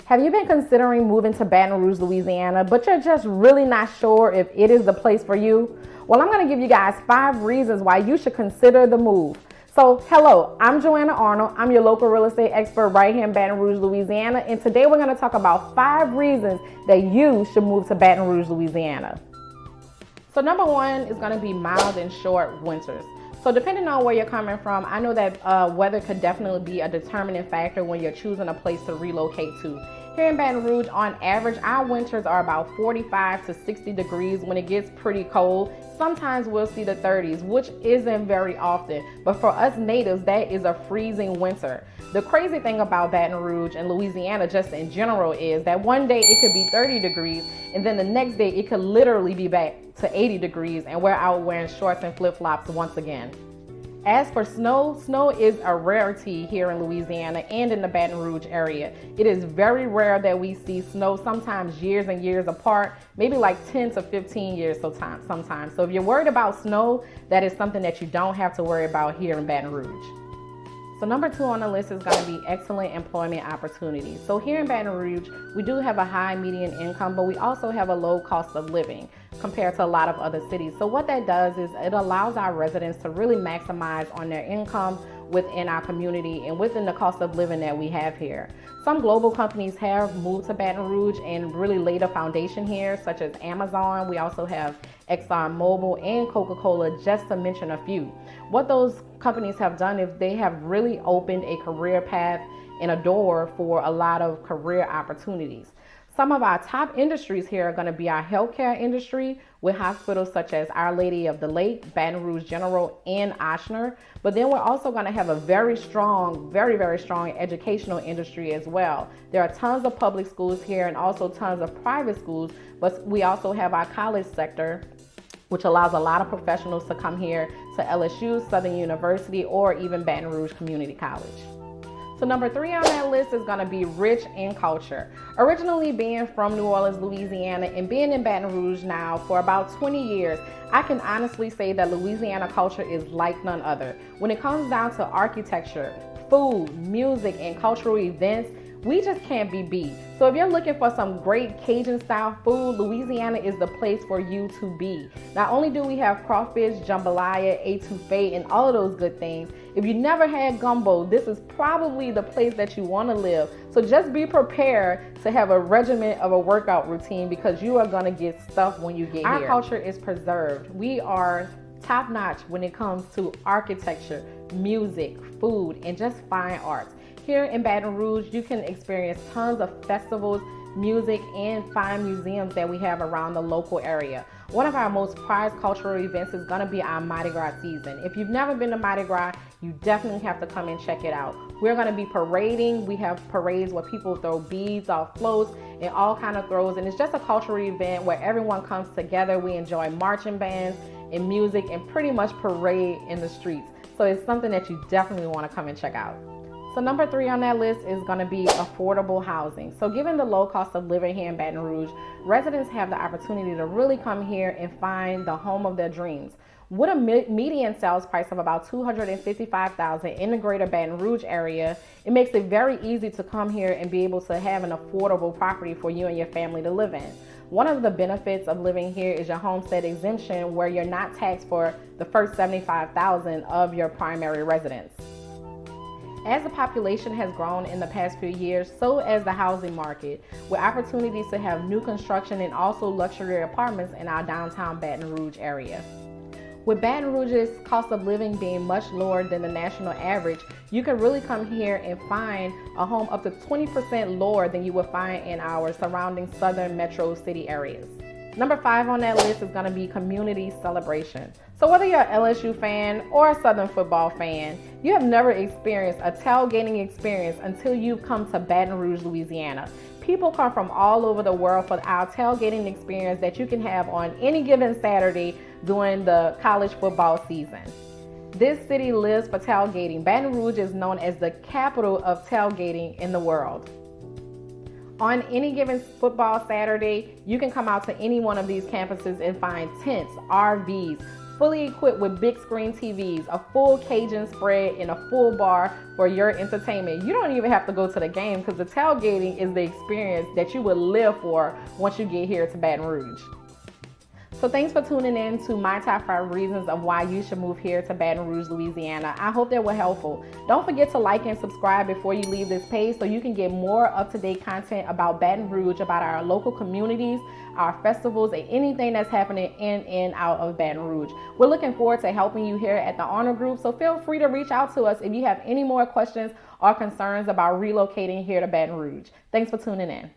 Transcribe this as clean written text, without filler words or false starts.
Have you been considering moving to Baton Rouge, Louisiana, but you're just really not sure if it is the place for you? Well, I'm going to give you guys 5 reasons why you should consider the move. So, hello, I'm Joanna Arnold. I'm your local real estate expert right here in Baton Rouge, Louisiana. And today we're going to talk about 5 reasons that you should move to Baton Rouge, Louisiana. So number 1 is going to be mild and short winters. So depending on where you're coming from, I know that weather could definitely be a determining factor when you're choosing a place to relocate to. Here in Baton Rouge, on average, our winters are about 45 to 60 degrees when it gets pretty cold. Sometimes we'll see the 30s, which isn't very often. But for us natives, that is a freezing winter. The crazy thing about Baton Rouge and Louisiana just in general is that one day it could be 30 degrees and then the next day it could literally be back to 80 degrees and we're out wearing shorts and flip-flops once again. As for snow, snow is a rarity here in Louisiana and in the Baton Rouge area. It is very rare that we see snow, sometimes years and years apart, maybe like 10 to 15 years sometimes. So if you're worried about snow, that is something that you don't have to worry about here in Baton Rouge. So number 2 on the list is going to be excellent employment opportunities. So here in Baton Rouge, we do have a high median income, but we also have a low cost of living compared to a lot of other cities. So what that does is it allows our residents to really maximize on their income within our community and within the cost of living that we have here. Some global companies have moved to Baton Rouge and really laid a foundation here, such as Amazon. We also have ExxonMobil and Coca-Cola, just to mention a few. What those companies have done is they have really opened a career path and a door for a lot of career opportunities. Some of our top industries here are going to be our healthcare industry with hospitals such as Our Lady of the Lake, Baton Rouge General, and Ochsner. But then we're also going to have a very strong, very strong educational industry as well. There are tons of public schools here and also tons of private schools, but we also have our college sector, which allows a lot of professionals to come here to LSU, Southern University, or even Baton Rouge Community College. So number 3 on that list is going to be rich in culture. Originally being from New Orleans, Louisiana, and being in Baton Rouge now for about 20 years, I can honestly say that Louisiana culture is like none other. When it comes down to architecture, food, music, and cultural events, we just can't be beat. So if you're looking for some great Cajun style food, Louisiana is the place for you to be. Not only do we have crawfish, jambalaya, etouffee, and all of those good things, if you never had gumbo, this is probably the place that you want to live. So just be prepared to have a regimen of a workout routine because you are going to get stuff when you get here. Our culture is preserved. We are top notch when it comes to architecture, music, food, and just fine arts. Here in Baton Rouge, you can experience tons of festivals, music, and fine museums that we have around the local area. One of our most prized cultural events is going to be our Mardi Gras season. If you've never been to Mardi Gras, you definitely have to come and check it out. We're going to be parading. We have parades where people throw beads off floats and all kind of throws, and it's just a cultural event where everyone comes together. We enjoy marching bands and music and pretty much parade in the streets. So it's something that you definitely want to come and check out. So number 3 on that list is going to be affordable housing. So given the low cost of living here in Baton Rouge, residents have the opportunity to really come here and find the home of their dreams. With a median sales price of about $255,000 in the greater Baton Rouge area, it makes it very easy to come here and be able to have an affordable property for you and your family to live in. One of the benefits of living here is your homestead exemption, where you're not taxed for the first $75,000 of your primary residence. As the population has grown in the past few years, so has the housing market, with opportunities to have new construction and also luxury apartments in our downtown Baton Rouge area. With Baton Rouge's cost of living being much lower than the national average, you can really come here and find a home up to 20% lower than you would find in our surrounding southern metro city areas. Number 5 on that list is going to be community celebration. So whether you're an LSU fan or a Southern football fan, you have never experienced a tailgating experience until you've come to Baton Rouge, Louisiana. People come from all over the world for our tailgating experience that you can have on any given Saturday during the college football season. This city lives for tailgating. Baton Rouge is known as the capital of tailgating in the world. On any given football Saturday, you can come out to any one of these campuses and find tents, RVs, fully equipped with big screen TVs, a full Cajun spread, and a full bar for your entertainment. You don't even have to go to the game because the tailgating is the experience that you will live for once you get here to Baton Rouge. So thanks for tuning in to my top 5 reasons of why you should move here to Baton Rouge, Louisiana. I hope that was helpful. Don't forget to like and subscribe before you leave this page so you can get more up-to-date content about Baton Rouge, about our local communities, our festivals, and anything that's happening in and out of Baton Rouge. We're looking forward to helping you here at the Arnold Group, so feel free to reach out to us if you have any more questions or concerns about relocating here to Baton Rouge. Thanks for tuning in.